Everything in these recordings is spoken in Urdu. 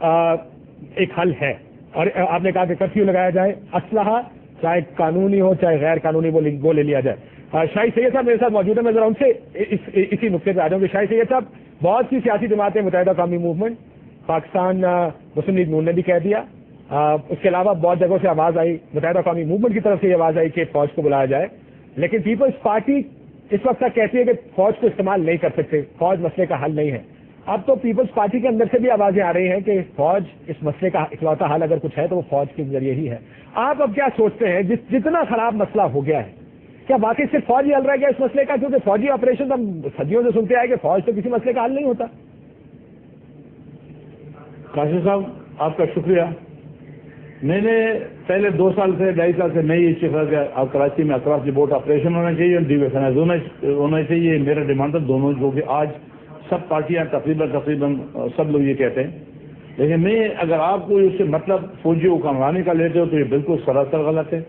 ایک حل ہے، اور آپ نے کہا کہ کرفیو لگایا جائے، اسلحہ چاہے قانونی ہو چاہے غیر قانونی وہ لے لیا جائے۔ شاہد سید صاحب میرے ساتھ موجود ہیں، میں ذرا ان سے اسی نقطے پہ آ جاؤں کہ شاہد سید صاحب، بہت سی سیاسی جماعتیں، متحدہ قومی موومنٹ، پاکستان مسلم لیگ نون نے بھی کہہ دیا، اس کے علاوہ بہت جگہوں سے آواز آئی، متحدہ قومی موومنٹ کی طرف سے یہ آواز آئی کہ فوج کو بلایا جائے، لیکن پیپلز پارٹی اس وقت تک کہتی ہے کہ فوج کو استعمال نہیں کر سکتے، فوج مسئلے کا حل نہیں ہے۔ اب تو پیپلز پارٹی کے اندر سے بھی آوازیں آ رہی ہیں کہ فوج اس مسئلے کا اکلوتا حل اگر کچھ ہے تو وہ فوج کے ذریعے ہی ہے۔ آپ اب کیا سوچتے ہیں، جتنا خراب مسئلہ ہو گیا ہے، کیا واقعی صرف فوج ہی حل رہ گیا اس مسئلے کا؟ کیونکہ فوجی آپریشن ہم صدیوں سے سنتے آئے کہ فوج تو کسی مسئلے کا حل نہیں ہوتا۔ قاسم صاحب آپ کا شکریہ۔ میں نے پہلے 2 سال سے 2.5 سال سے میں یہ چیخا کہ اب کراچی میں اکراس دی بورڈ آپریشن ہونا چاہیے اور ڈیویژنائز ہونا چاہیے، میرا ڈیمانڈ تھا دونوں، جو کہ آج سب پارٹیاں تقریباً سب لوگ یہ کہتے ہیں، لیکن میں اگر آپ کو اس سے مطلب فوجی حکمرانی کا لیتے ہو تو یہ بالکل سراسر غلط ہے۔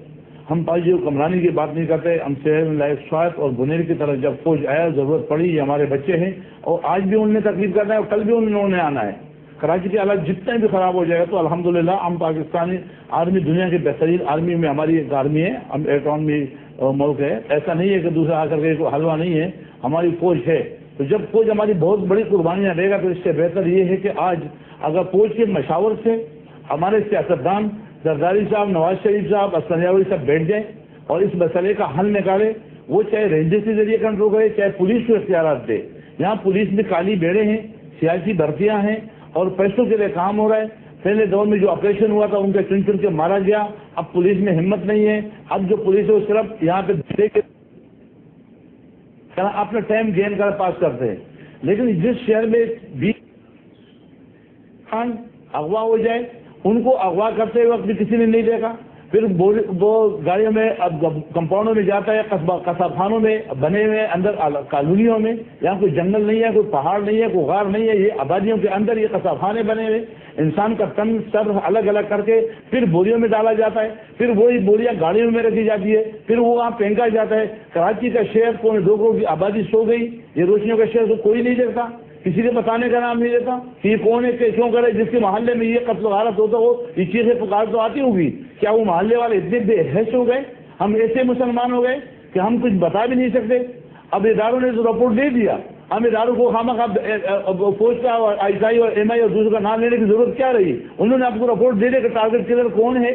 ہم فوجی حکمرانی کی بات نہیں کرتے، ہم شہر لائف شاعت اور بنیر کی طرف جب فوج آیا ضرورت پڑی، یہ ہمارے بچے ہیں اور آج بھی انہوں نے تکلیف کرنا ہے اور کل بھی انہوں نے آنا ہے۔ کراچی کے حالات جتنے بھی خراب ہو جائے گا تو الحمدللہ ہم پاکستانی آرمی دنیا کی بہترین آرمی میں ہماری ایک آرمی ہے، ہم اٹانومی ملک ہے، ایسا نہیں ہے کہ دوسرا آ کر کے کوئی حلوہ نہیں ہے، ہماری فوج ہے۔ تو جب فوج ہماری بہت بڑی قربانیاں دے گا تو اس سے بہتر یہ ہے کہ آج اگر فوج کے مشاور سے ہمارے سیاستدان زرداری صاحب، نواز شریف صاحب، اسلم یاوری صاحب بیٹھ جائیں اور اس مسئلے کا حل نکالے، وہ چاہے رینجرز کے ذریعے کنٹرول کرے چاہے پولیس کو اختیارات دے۔ یہاں پولیس میں کالی بیڑے ہیں، سیاسی بھرتیاں ہیں اور پیسوں کے لیے کام ہو رہا ہے۔ پہلے دور میں جو آپریشن ہوا تھا ان کے چن چن کے مارا گیا، اب پولیس میں ہمت نہیں ہے، اب جو پولیس ہے وہ صرف یہاں پہ اپنا ٹائم گین کر پاس کرتے ہیں، لیکن جس شہر میں 20 خان اغوا ہو جائے، ان کو اغوا کرتے وقت بھی کسی نے نہیں دیکھا، پھر وہ گاڑیوں میں اب کمپاؤنڈوں میں جاتا ہے، قصب خانوں میں بنے ہوئے اندر کالونیوں میں، یہاں کوئی جنگل نہیں ہے، کوئی پہاڑ نہیں ہے، کوئی غار نہیں ہے، یہ آبادیوں کے اندر یہ قصب خانے بنے ہوئے، انسان کا تن سر الگ الگ کر کے پھر بوریوں میں ڈالا جاتا ہے، پھر وہی بوریاں گاڑیوں میں رکھی جاتی ہے، پھر وہ وہاں پھینکا جاتا ہے۔ کراچی کا شہر 2 کروڑ کی آبادی سو گئی، یہ روشنیوں کا شہر کو کوئی نہیں دیکھتا، کسی نے بتانے کا نام نہیں دیتا کہ یہ کون ہے، کیوں کرے، جس کے محلے میں یہ قتل و غارت ہوتا ہو، یہ چیزیں پکار تو آتی ہوگی، کیا وہ محلے والے اتنے بے حیث ہو گئے، ہم ایسے مسلمان ہو گئے کہ ہم کچھ بتا بھی نہیں سکتے؟ اب اداروں نے جو رپورٹ دے دیا، ہم اداروں کو خامخواہ فوج کا اور آئی آئی اور ایم آئی اور دوسروں کا نام لینے کی ضرورت کیا رہی؟ انہوں نے آپ کو رپورٹ دے دیا کہ ٹارگٹ کلر کون ہے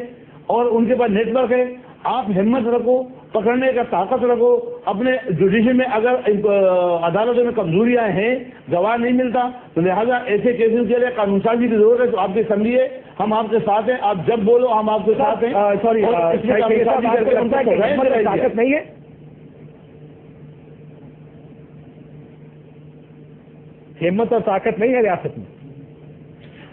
اور ان کے پاس نیٹ ورک ہے۔ آپ ہمت رکھو، پکڑنے کا طاقت رکھو، اپنے جوڈیشن میں اگر عدالتوں میں کمزوریاں ہیں، گواہ نہیں ملتا تو لہٰذا ایسے کیسز کے لیے قانون سازی کی ضرورت ہے۔ تو آپ کے سمجھیے ہم آپ کے ساتھ ہیں، آپ جب بولو ہم آپ کے ساتھ ہیں۔ سوری طاقت نہیں ہے، ہمت اور طاقت نہیں ہے ریاست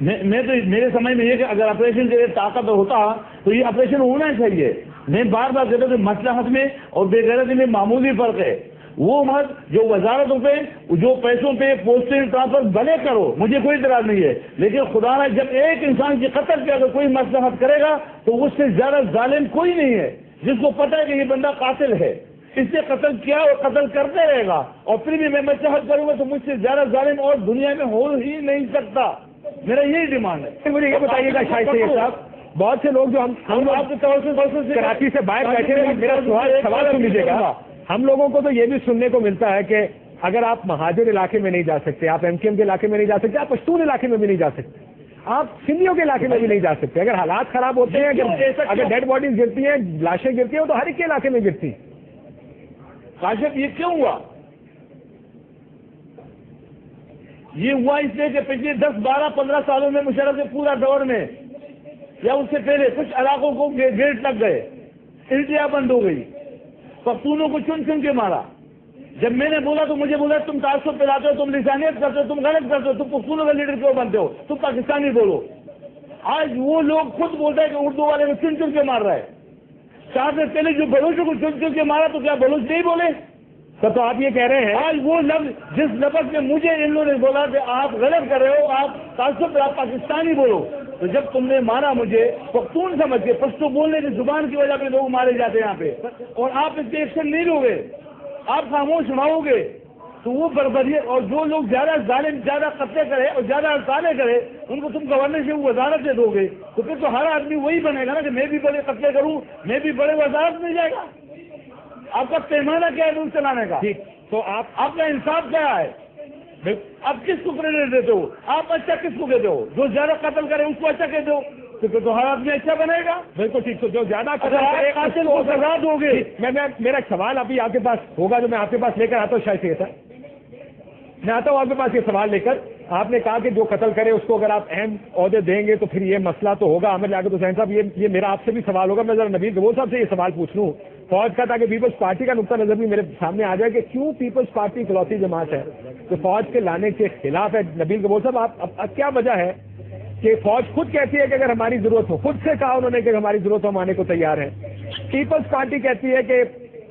میں تو میرے سمجھ میں یہ کہ اگر آپریشن کے لیے طاقت ہوتا تو یہ آپریشن ہونا چاہیے۔ میں بار بار کہتا ہوں کہ مصلحت میں اور بے غیرتی میں معمولی فرق ہے۔ وہ مت جو وزارتوں پہ جو پیسوں پہ پوسٹنگ ٹرانسفر بھلے کرو، مجھے کوئی اعتراض نہیں ہے، لیکن خدا نہ جب ایک انسان کی قتل پہ اگر کوئی مصلحت کرے گا تو اس سے زیادہ ظالم کوئی نہیں ہے، جس کو پتہ ہے کہ یہ بندہ قاتل ہے، اس سے قتل کیا اور قتل کرتے رہے گا، اور پھر بھی میں مصلحت کروں گا تو مجھ سے زیادہ ظالم اور دنیا میں ہو ہی نہیں سکتا۔ میرا یہی ڈیمانڈ ہے۔ مجھے یہ بتائیے گا شاہد سید صاحب، بہت سے لوگ جو ہم آپ کے توسط سے کراچی سے باہر بیٹھے ہیں، میرا سوال سن لیجیے گا، ہم لوگوں کو تو یہ بھی سننے کو ملتا ہے کہ اگر آپ مہاجر علاقے میں نہیں جا سکتے، آپ ایم کیو ایم کے علاقے میں نہیں جا سکتے، آپ پشتون علاقے میں بھی نہیں جا سکتے، آپ سندھیوں کے علاقے میں بھی نہیں جا سکتے، اگر حالات خراب ہوتے ہیں، اگر ڈیڈ باڈیز گرتی ہیں، لاشیں گرتی ہیں تو ہر ایک کے علاقے میں گرتی ہیں۔ کاشف یہ کیوں ہوا؟ یہ ہوا اس لیے کہ پچھلے 10 12 15 سالوں میں مشرف کے پورا دور میں یا اس سے پہلے کچھ علاقوں کو گیٹ لگ گئے، انتہا بند ہو گئی، پختونوں کو چن چن کے مارا۔ جب میں نے بولا تو مجھے بولا تم تعصب پھیلاتے ہو، تم لسانیت کرتے ہو، تم غلط کرتے ہو، تم پختونوں کا لیڈر کیوں بنتے ہو، تم پاکستانی بولو۔ آج وہ لوگ خود بولتے ہیں کہ اردو والے کو چن چن کے مار رہا ہے۔ 4 سے پہلے جو بلوچوں کو چن چن کے مارا تو کیا بلوچ نہیں بولے؟ تو آپ یہ کہہ رہے ہیں آج وہ لفظ جس لفظ میں مجھے ان لوگوں نے بولا کہ آپ غلط کر رہے ہو، آپ تعصب پہ آپ پاکستانی بولو، تو جب تم نے مارا مجھے پختون سمجھ کے، پشتو بولنے کی زبان کی وجہ پہ لوگ مارے جاتے ہیں یہاں پہ، اور آپ اس کے ایکشن نہیں لو گے، آپ خاموش رہو گے، تو وہ بربریت اور جو لوگ زیادہ ظالم زیادہ قتلے کرے اور زیادہ ہڑتالیں کرے ان کو تم گورنر سے وزارت دے دو گے تو پھر تو ہر آدمی وہی بنے گا نا کہ میں بھی بڑے قتلے کروں میں بھی بڑے وزارت مل جائے گا. آپ کا پیمانہ کیا ہے رول چلانے کا؟ تو آپ کا انصاف کیا ہے؟ آپ کس کو کریڈٹ دیتے ہو؟ آپ اچھا کس کو کہتے ہو؟ جو زیادہ قتل کرے اس کو اچھا کہتے ہو تو ہر آدمی اچھا بنے گا. بالکل ٹھیک. تو جو زیادہ قاتل کو سزا دو گے. میرا ایک سوال ابھی آپ کے پاس ہوگا جو میں آپ کے پاس لے کر آتا ہوں. شاید صاحب میں آتا ہوں آپ کے پاس یہ سوال لے کر. آپ نے کہا کہ جو قتل کرے اس کو اگر آپ اہم عہدے دیں گے تو پھر یہ مسئلہ تو ہوگا. عامر لیاقت حسین صاحب یہ میرا آپ سے بھی سوال ہوگا. میں ذرا نبیل گبور صاحب سے یہ سوال پوچھ لوں فوج کا تاکہ پیپلز پارٹی کا نقطہ نظر بھی میرے سامنے آ جائے کہ کیوں پیپلز پارٹی اکلوتی جماعت ہے جو فوج کے لانے کے خلاف ہے. نبیل گبور صاحب آپ کیا وجہ ہے کہ فوج خود کہتی ہے کہ اگر ہماری ضرورت ہو, خود سے کہا انہوں نے کہ ہماری ضرورت ہو ہم آنے کو تیار ہیں. پیپلز پارٹی کہتی ہے کہ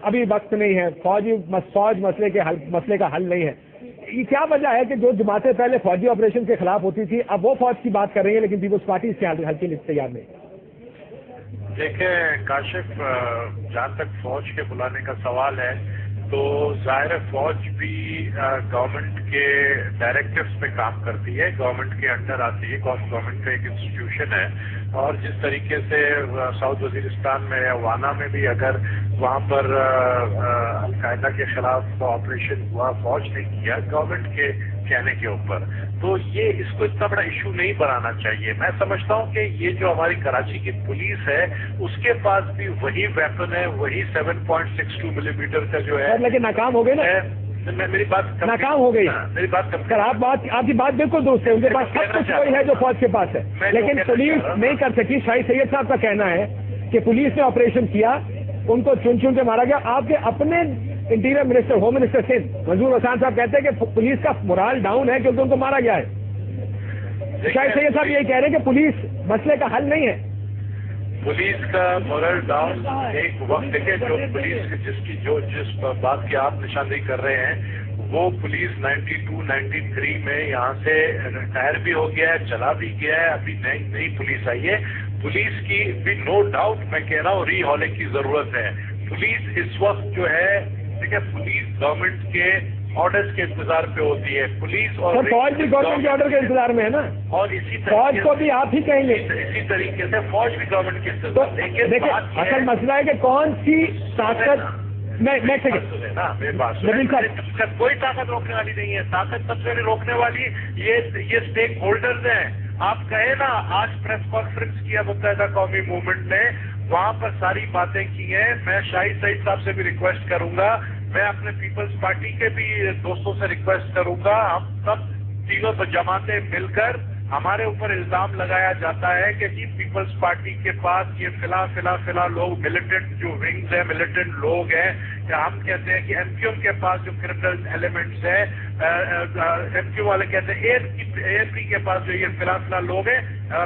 ابھی وقت نہیں ہے, فوج مسئلے کا حل نہیں ہے. یہ کیا وجہ ہے کہ جو جماعتیں پہلے فوجی آپریشن کے خلاف ہوتی تھی اب وہ فوج کی بات کر رہی ہیں لیکن پیپلز پارٹی اس کے حل کے لیے تیار نہیں؟ دیکھیں کاشف, جہاں تک فوج کے بلانے کا سوال ہے تو ظاہر فوج بھی گورنمنٹ کے ڈائریکٹیوز پہ کام کرتی ہے, گورنمنٹ کے انڈر آتی ہے, گورنمنٹ کا ایک انسٹیٹیوشن ہے. اور جس طریقے سے ساؤتھ وزیرستان میں یا وانا میں بھی اگر وہاں پر القاعدہ کے خلاف آپریشن ہوا, فوج نے کیا گورنمنٹ کے کہنے کے اوپر, تو یہ اس کو اتنا بڑا ایشو نہیں بنانا چاہیے. میں سمجھتا ہوں کہ یہ جو ہماری کراچی کی پولیس ہے اس کے پاس بھی وہی ویپن ہے, وہی 7.62 ملی میٹر کا جو ہے, لیکن ناکام ہو گئے نا. میری بات ناکام ہو گئی. میری بات سر آپ کی بات بالکل درست ہے, ان کے پاس سب کچھ وہی ہے جو فوج کے پاس ہے, لیکن پولیس نہیں کر سکی. شاہد سید صاحب کا کہنا ہے کہ پولیس نے آپریشن کیا, ان کو چن کے مارا گیا. آپ کے اپنے interior minister, home minister Sindh Manzoor Hussain sahab کہتے ہیں کہ پولیس کا مورال ڈاؤن ہے کیونکہ ان کو مارا گیا ہے. شاہد سید صاحب یہی کہہ رہے ہیں کہ پولیس مسئلے کا حل نہیں ہے. پولیس کا مورل ڈاؤن ایک وقت ہے جو پولیس جس بات کی آپ نشاندہی کر رہے ہیں وہ پولیس 92-93 میں یہاں سے ریٹائر بھی ہو گیا ہے, چلا بھی گیا ہے, ابھی نئی پولیس آئی ہے. پولیس کی بھی نو ڈاؤٹ میں کہہ رہا ہوں ری ہالنگ کی ضرورت ہے. پولیس اس وقت جو ہے دیکھیں پولیس گورنمنٹ کے آرڈرز کے انتظار پہ ہوتی ہے. پولیس اور فوج بھی گورنمنٹ کے آرڈر کے انتظار میں ہے نا, اور اسی فوج کو بھی آپ ہی کہیں گے. اسی طریقے سے فوج بھی گورنمنٹ کے تو انتظار. دیکھیں اصل مسئلہ ہے کہ کون سی طاقت, کوئی طاقت روکنے والی نہیں ہے. طاقت سب سے روکنے والی یہ اسٹیک ہولڈرز ہیں. آپ کہیں نا آج پریس کانفرنس کیا متحدہ قومی موومنٹ نے, وہاں پر ساری باتیں کی ہیں. میں شاہد سعید صاحب سے بھی ریکویسٹ کروں گا, میں اپنے پیپلز پارٹی کے بھی دوستوں سے ریکویسٹ کروں گا, ہم سب تینوں جماعتیں مل کر ہمارے اوپر الزام لگایا جاتا ہے کہ جی پیپلز پارٹی کے پاس یہ فلاں لوگ ملیٹنٹ جو ونگز ہیں, ملیٹنٹ لوگ ہیں, کہ ہم کہتے ہیں کہ ایم کیو ایم کے پاس جو کرمنل ایلیمنٹس ہیں, ایم کیو والے کہتے ہیں اے ایف پی کے پاس جو یہ فلاں لوگ ہیں,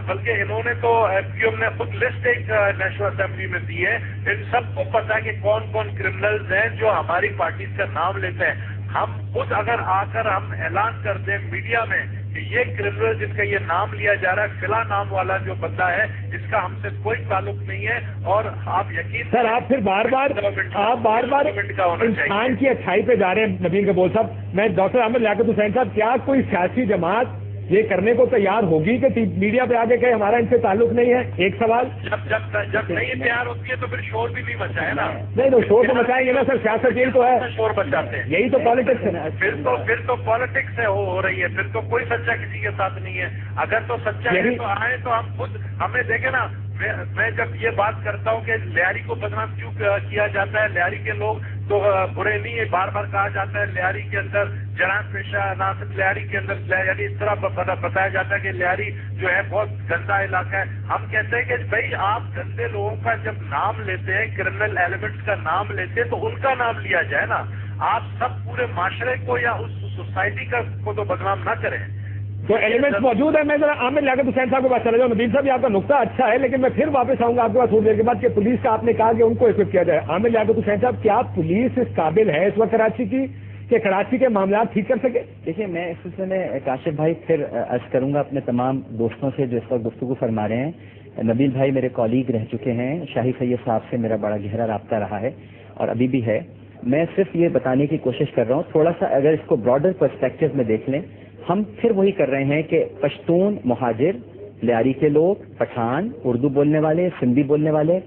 بلکہ انہوں نے تو ایم کیو ایم نے خود لسٹ ایک نیشنل اسمبلی میں دی ہے. ان سب کو پتا ہے کہ کون کون کرمنلز ہیں جو ہماری پارٹی کا نام لیتے ہیں. ہم خود اگر آ کر ہم اعلان کر دیں میڈیا میں کہ یہ کرمنل جن کا یہ نام لیا جا رہا ہے فلاں نام والا جو بندہ ہے, اس کا ہم سے کوئی تعلق نہیں ہے, اور آپ یقین سر آپ پھر بار بار انسان کی اچھائی پہ جا رہے ہیں. نبیل گبور صاحب, میں ڈاکٹر عامر لیاقت حسین صاحب, کیا کوئی سیاسی جماعت یہ کرنے کو تیار ہوگی کہ میڈیا پہ آگے کہ ہمارا ان سے تعلق نہیں ہے؟ ایک سوال, جب نہیں تیار ہوتی ہے تو پھر شور بھی نہیں مچائے نا. نہیں تو شور تو مچائیں گے نا سر, سیاست یہی تو ہے, شور بچاتے ہیں, یہی تو پالیٹکس ہے نا. پھر تو پالیٹکس ہے ہو رہی ہے, پھر تو کوئی سچا کسی کے ساتھ نہیں ہے. اگر تو سچا ہے تو آئے تو ہم خود ہمیں دیکھیں نا. میں جب یہ بات کرتا ہوں کہ لیاری کو بدنام کیوں کیا جاتا ہے, لیاری کے لوگ تو برے نہیں ہے, بار بار کہا جاتا ہے لیاری کے اندر جرائم پیشہ ناصر, لیاری کے اندر یعنی اس طرح بتایا جاتا ہے کہ لیاری جو ہے بہت گندا علاقہ ہے. ہم کہتے ہیں کہ بھائی آپ گندے لوگوں کا جب نام لیتے ہیں, کرمنل ایلیمنٹس کا نام لیتے ہیں, تو ان کا نام لیا جائے نا. آپ سب پورے معاشرے کو یا اس سوسائٹی کو تو بدنام نہ کریں. تو ایلیمنٹس موجود ہیں. میں ذرا عامر لیاقت حسین صاحب کے پاس چلا جاؤں. نبیل صاحب یہ آپ کا نقطہ اچھا ہے, لیکن میں پھر واپس آؤں گا آپ کے پاس تھوڑی دیر کے بعد کہ پولیس کا آپ نے کہا کہ ان کو ایکوپ کیا جائے. عامر لیاقت حسین صاحب, کیا پولیس اس قابل ہے اس وقت کراچی کی کہ کراچی کے معاملات ٹھیک کر سکے؟ دیکھیے میں اس سلسلے میں کاشف بھائی پھر عرض کروں گا اپنے تمام دوستوں سے جو اس وقت گفتگو فرما رہے ہیں. نبیل بھائی میرے کولیگ رہ چکے ہیں, شاہد سید صاحب سے میرا بڑا گہرا رابطہ رہا ہے اور ابھی بھی ہے. میں صرف یہ بتانے کی کوشش کر رہا ہوں، تھوڑا سا اگر اس کو براڈر پرسپیکٹو میں دیکھ لیں، ہم پھر وہی کر رہے ہیں کہ پشتون، مہاجر، لیاری کے لوگ، پٹھان، اردو بولنے والے، سندھی بولنے والے،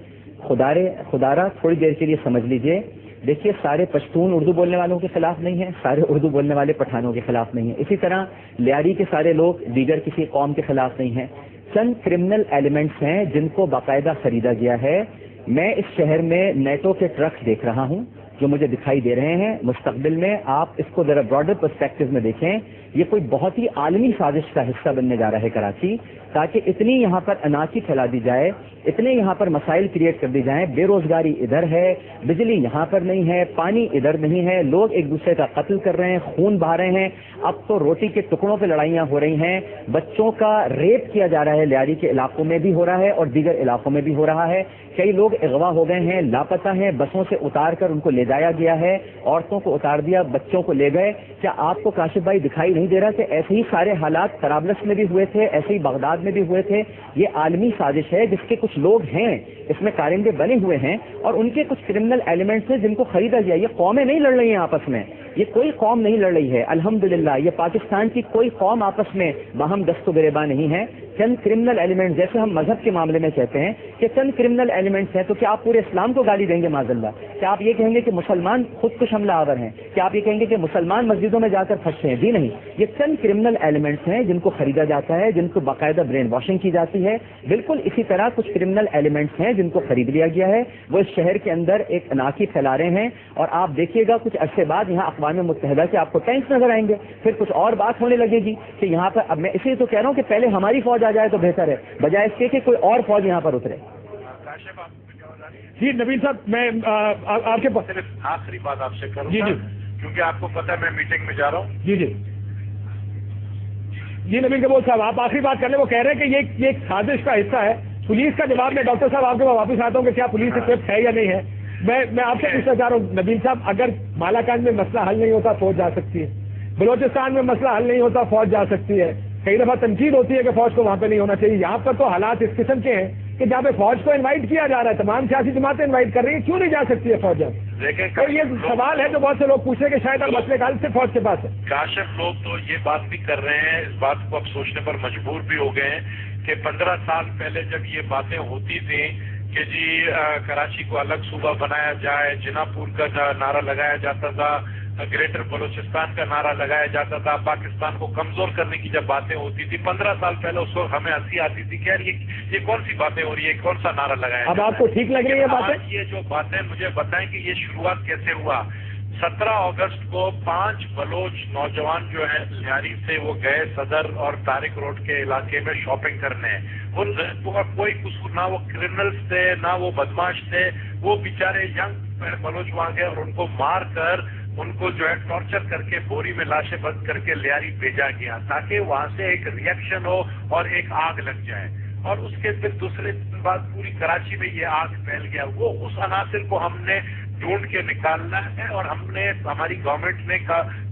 خدارہ تھوڑی دیر کے لیے سمجھ لیجئے، دیکھیے سارے پشتون اردو بولنے والوں کے خلاف نہیں ہیں، سارے اردو بولنے والے پٹھانوں کے خلاف نہیں ہیں، اسی طرح لیاری کے سارے لوگ دیگر کسی قوم کے خلاف نہیں ہیں۔ چند کرمنل ایلیمنٹس ہیں جن کو باقاعدہ خریدا گیا ہے۔ میں اس شہر میں نیٹو کے ٹرکس دیکھ رہا ہوں جو مجھے دکھائی دے رہے ہیں، مستقبل میں آپ اس کو ذرا براڈر پرسپیکٹو میں دیکھیں، یہ کوئی بہت ہی عالمی سازش کا حصہ بننے جا رہا ہے کراچی، تاکہ اتنی یہاں پر اناچی پھیلا دی جائے، اتنے یہاں پر مسائل کریٹ کر دی جائیں، بے روزگاری ادھر ہے، بجلی یہاں پر نہیں ہے، پانی ادھر نہیں ہے، لوگ ایک دوسرے کا قتل کر رہے ہیں، خون بہا رہے ہیں، اب تو روٹی کے ٹکڑوں پہ لڑائیاں ہو رہی ہیں، بچوں کا ریپ کیا جا رہا ہے، لیاری کے علاقوں میں بھی ہو رہا ہے اور دیگر علاقوں میں بھی ہو رہا ہے، کئی لوگ اغوا ہو گئے ہیں، لاپتہ ہیں، بسوں سے اتار کر ان کو لے جایا گیا ہے، عورتوں کو اتار دیا، بچوں کو لے گئے۔ کیا آپ کو کاشف بھائی دکھائی نہیں دے رہا کہ ایسے ہی سارے حالات طرابلس میں بھی ہوئے تھے، ایسے ہی بغداد میں بھی ہوئے تھے؟ یہ عالمی سازش ہے جس کے کچھ لوگ ہیں اس میں کارندے بنے ہوئے ہیں اور ان کے کچھ کرمنل ایلیمنٹس ہیں جن کو خریدا گیا۔ یہ قومیں نہیں لڑ رہی ہیں آپس میں، یہ کوئی قوم نہیں لڑ رہی ہے، الحمدللہ یہ پاکستان کی کوئی قوم آپس میں باہم دست و گریباں نہیں ہے۔ چند کرمنل ایلیمنٹس، جیسے ہم مذہب کے معاملے میں کہتے ہیں کہ چند کرمنل ایلیمنٹس ہیں، تو کیا آپ پورے اسلام کو گالی دیں گے معاذ اللہ؟ کیا آپ یہ کہیں گے کہ مسلمان خود کش حملہ آور ہیں؟ کیا آپ یہ کہیں گے کہ مسلمان مسجدوں میں جا کر پھنستے ہیں؟ جی نہیں، یہ چند کرمنل ایلیمنٹس ہیں جن کو خریدا جاتا ہے، جن کو باقاعدہ برین واشنگ کی جاتی ہے۔ بالکل اسی طرح کچھ کرمنل ایلیمنٹس ہیں جن کو خرید لیا گیا ہے، وہ اس شہر کے اندر ایک اناکی پھیلا رہے ہیں، اور آپ دیکھیے گا کچھ عرصے بعد یہاں اقوام متحدہ کے آپ کو ٹینکس نظر آئیں گے، پھر کچھ اور بات ہونے لگے گی کہ یہاں پر، اب میں اسی لیے تو کہہ رہا ہوں کہ پہلے ہماری فوج آ جائے تو بہتر ہے، بجائے اس کے کہ کوئی اور فوج یہاں پر اترے۔ جی نبیل صاحب، میں آپ کے پاس صرف آخری بات آپ سے کروں جی گا، جی کیونکہ آپ کو پتہ ہے میں میٹنگ میں جا رہا ہوں۔ جی جی جی نبیل کبول صاحب، آپ آخری بات کر لیں۔ وہ کہہ رہے ہیں کہ یہ ایک سازش کا حصہ ہے۔ پولیس کا جواب میں ڈاکٹر صاحب آپ کے پاس واپس آتا ہوں کہ کیا پولیس اکوپڈ ہے یا نہیں ہے۔ میں آپ سے پوچھنا چاہ رہا ہوں نبیل صاحب، اگر بالاکنڈ میں مسئلہ حل نہیں ہوتا فوج جا سکتی ہے، بلوچستان میں مسئلہ حل نہیں ہوتا فوج جا سکتی ہے، کئی دفعہ تنقید ہوتی ہے کہ فوج کو وہاں پہ نہیں ہونا چاہیے، یہاں پر تو حالات اس قسم کے ہیں کہ جہاں پہ فوج کو انوائٹ کیا جا رہا ہے، تمام سیاسی جماعتیں انوائٹ کر رہی ہیں، کیوں نہیں جا سکتی ہے فوج؟ تو یہ سوال ہے جو بہت سے لوگ پوچھ رہے ہیں کہ شاید اب مسئلے کا حل صرف فوج کے پاس ہے۔ کاشف لوگ تو یہ بات بھی کر رہے ہیں، اس بات کو اب سوچنے پر مجبور بھی ہو گئے ہیں کہ 15 سال پہلے جب یہ باتیں ہوتی تھیں کہ جی کراچی کو الگ صوبہ بنایا جائے، جنا پور کا نعرہ لگایا جاتا تھا، گریٹر بلوچستان کا نعرہ لگایا جاتا تھا، پاکستان کو کمزور کرنے کی جب باتیں ہوتی تھی 15 سال پہلے، اس وقت ہمیں ہنسی آتی تھی کہ یار یہ کون سی باتیں ہو رہی ہے، کون سا نعرہ لگایا اب آپ کو ٹھیک لگ رہی ہے باتیں؟ یہ جو باتیں مجھے بتائیں کہ یہ شروعات کیسے ہوا۔ 17 اگست کو 5 بلوچ نوجوان جو ہیں لیاری سے وہ گئے صدر اور طارق روڈ کے علاقے میں شاپنگ کرنے، ان کا کوئی قصور نہ، وہ کرمنلز تھے نہ وہ بدماش تھے، وہ بیچارے ینگ بلوچ وہاں گئے اور ان کو مار کر، ان کو جو ہے ٹارچر کر کے بوری میں لاشیں بند کر کے لیاری بھیجا گیا تاکہ وہاں سے ایک ریئیکشن ہو اور ایک آگ لگ جائے، اور اس کے پھر دوسرے دن بعد پوری کراچی میں یہ آگ پھیل گیا۔ وہ اس عناصر کو ہم نے ڈھونڈ کے نکالنا ہے، اور ہم نے، ہماری گورنمنٹ نے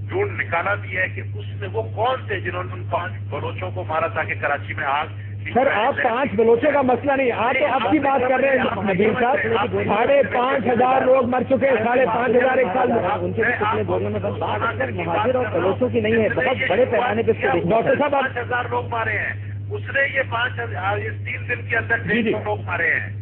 ڈھونڈ نکالا بھی ہے کہ اس میں وہ کون تھے جنہوں نے ان 5 بلوچوں کو مارا تاکہ کراچی میں آگ۔ سر آپ 5 بلوچوں کا مسئلہ نہیں، آپ تو اب کی بات کر رہے ہیں نبیل صاحب، 5,500 لوگ مر چکے، 5,500 ایک سال میں۔ ان کے پچھلے دوروں میں بس بات مہاجر اور بلوچوں کی نہیں ہے، بہت بڑے پیمانے پہ ڈاکٹر صاحب 5,000 لوگ مارے ہیں، اس نے یہ 5,000 اس 3 دن کے اندر 150 لوگ مارے ہیں۔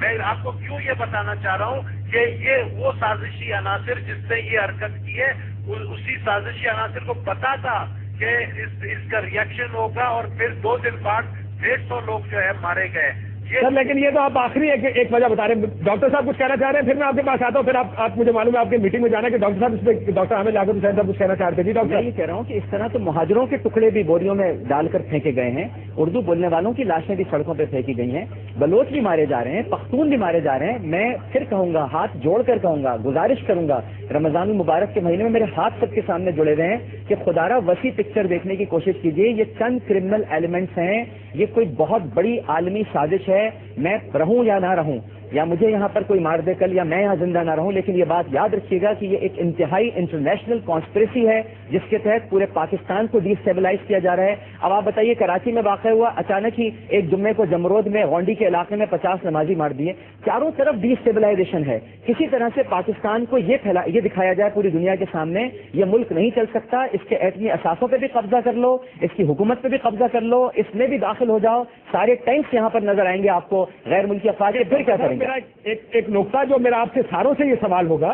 میں آپ کو کیوں یہ بتانا چاہ رہا ہوں کہ یہ وہ سازشی عناصر جس نے یہ حرکت کی ہے، اسی سازشی عناصر کو پتا تھا کہ اس کا ریئیکشن ہوگا، اور پھر 2 دن بعد 150 لوگ جو ہے مارے گئے۔ سر لیکن یہ تو آپ آخری ایک وجہ بتا رہے ہیں، ڈاکٹر صاحب کچھ کہنا چاہ رہے ہیں، پھر میں آپ کے پاس آتا ہوں، پھر آپ مجھے معلوم ہے آپ کی میٹنگ میں جانا ہے کہ ڈاکٹر صاحب اس پہ ڈاکٹر عامر لاگو حسین صاحب کچھ کہنا چاہتے ہیں۔ جی ڈاکٹر، میں یہ کہہ رہا ہوں کہ اس طرح تو مہاجروں کے ٹکڑے بھی بوریوں میں ڈال کر پھینکے گئے ہیں، اردو بولنے والوں کی لاشیں بھی سڑکوں پہ پھینکی گئی ہیں، بلوچ بھی مارے جا رہے ہیں، پختون بھی مارے جا رہے ہیں۔ میں پھر کہوں گا، ہاتھ جوڑ کر کہوں گا، گزارش کروں گا، رمضان المبارک کے مہینے میں میرے ہاتھ سب کے سامنے جڑے ہوئے ہیں کہ خدا را وسیع پکچر دیکھنے کی کوشش کیجیے۔ یہ چند کرمنل ایلیمنٹس ہیں، یہ کوئی بہت بڑی عالمی سازش ہے۔ میں رہوں یا نہ رہوں، یا مجھے یہاں پر کوئی مار دے کل یا میں یہاں زندہ نہ رہوں، لیکن یہ بات یاد رکھیے گا کہ یہ ایک انتہائی انٹرنیشنل کانسپریسی ہے جس کے تحت پورے پاکستان کو ڈی اسٹیبلائز کیا جا رہا ہے۔ اب آپ بتائیے کراچی میں واقع ہوا، اچانک ہی ایک جمعے کو جمرود میں غونڈی کے علاقے میں 50 نمازی مار دیے، چاروں طرف ڈی اسٹیبلائزیشن ہے۔ کسی طرح سے پاکستان کو یہ دکھایا جائے پوری دنیا کے سامنے یہ ملک نہیں چل سکتا، اس کے ایٹمی اثاثوں پہ بھی قبضہ کر لو، اس کی حکومت پہ بھی قبضہ کر لو، اس میں بھی داخل ہو جاؤ، سارے ٹینکس یہاں پر نظر آئیں گے آپ کو غیر ملکی افواج، پھر کیا کریں گے؟ میرا ایک نقطہ جو میرا آپ سے ساروں سے یہ سوال ہوگا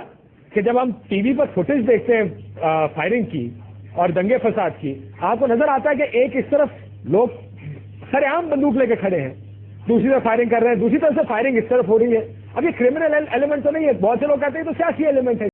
کہ جب ہم ٹی وی پر فوٹیج دیکھتے ہیں فائرنگ کی اور دنگے فساد کی، آپ کو نظر آتا ہے کہ ایک اس طرف لوگ سر عام بندوق لے کے کھڑے ہیں، دوسری طرف فائرنگ کر رہے ہیں، دوسری طرف سے فائرنگ اس طرف ہو رہی ہے۔ اب یہ کرمنل ایلیمنٹ تو نہیں ہے، بہت سے لوگ کہتے ہیں تو سیاسی ایلیمنٹ ہے۔